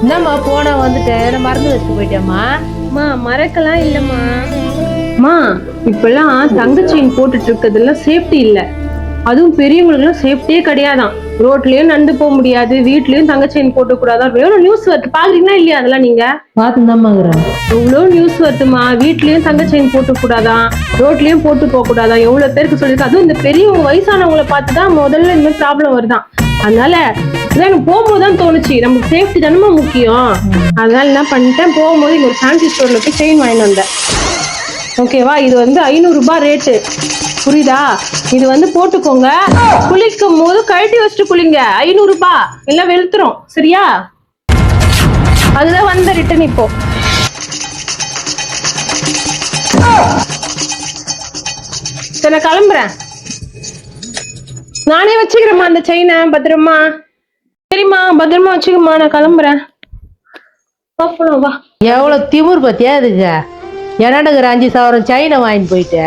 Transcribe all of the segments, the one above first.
என்னம்மா போனா வந்துட்டேன் மறந்து வச்சுட்டு போயிட்டேம்மா. மறக்கலாம் இல்லம்மா. இப்பெல்லாம் தங்கச்செயின் போட்டுட்டு இருக்கிறதுலாம் சேஃப்டி இல்ல. அதுவும் பெரியவங்களுக்கு சேஃப்டியே கிடையாதான். ரோட்லயும் நடந்து போக முடியாது, வீட்லயும் தங்கச்செயின் போட்டு கூடாதான். எவ்வளவு நியூஸ் வருது பாக்குறீங்களா இல்லையா? அதெல்லாம் நீங்க பார்த்துதாம்மாங்கிறேன். எவ்வளவு நியூஸ் வருதுமா. வீட்லயும் தங்கச்செயின் போட்டு கூடாதான், ரோட்லயும் போட்டு போக கூடாதான். எவ்வளவு பேருக்கு சொல்லிருக்கு. அதுவும் இந்த பெரியவங்க வயசானவங்களை பார்த்துதான் முதல்ல இந்த மாதிரி ப்ராப்ளம் வருதான். அதனால எனக்கு போகும்போதுதான் தோணுச்சு, நமக்கு சேஃப்டி தானமா முக்கியம். அதனால என்ன பண்ணிட்டேன், போகும்போது இங்க ஒரு ஃபேன்சி ஸ்டோர்ல போய் செயின் வாங்கிட்டு வந்தேன். ஓகேவா? இது 500 ரூபாய் ரேட்டு, புரியுதா? இது போட்டுக்கோங்க, குளிக்கும் போது கழட்டி வச்சுட்டு குளிங்க. 500 ரூபாய் எல்லாம் வெளுத்துரும், சரியா? அதுதான் வந்த ரிட்டன். இப்போ சரி நான் கிளம்புறேன். நானே வச்சுக்கிறேம்மா அந்த செயினை, பத்திரமா. சரிம்மா, பத்திரமா வச்சுக்கம்மா, நான் கிளம்புறேன். வா. எவ்வளவு திமிர் பத்தியா இதுக்கு? என்னடுங்கிற 5,000 செயினை வாங்கிட்டு போயிட்டு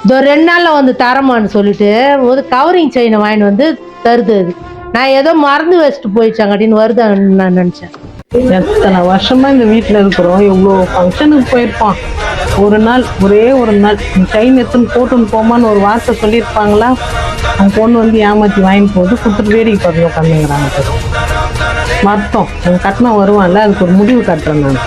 இதோ 2 நாள்ல வந்து தரமான்னு சொல்லிட்டு ஒரு கவரிங் செயினை வாங்கிட்டு வந்து தருது. அது நான் ஏதோ மறந்து வச்சுட்டு போயிடுச்சாங்கட்டின்னு வருதான்னு நான் நினைச்சேன். எத்தனை வருஷமா இந்த வீட்டுல இருக்கிறோம், எவ்வளோ ஃபங்க்ஷனுக்கு போயிருப்பான். ஒரு நாள், ஒரே ஒரு நாள் செயின் எடுத்துன்னு போட்டுன்னு போமான்னு ஒரு வார்த்தை சொல்லியிருப்பாங்களா? அவங்க பொண்ணு வந்து ஏமாத்தி வாங்கிட்டு போகுது, கொடுத்துட்டு வேடிக்கை பார்த்து உட்காந்துங்கிறாங்க. மர்த்தம் கட்டினா வருவான்ல, அதுக்கு ஒரு முடிவு கட்டுறேன் நான்.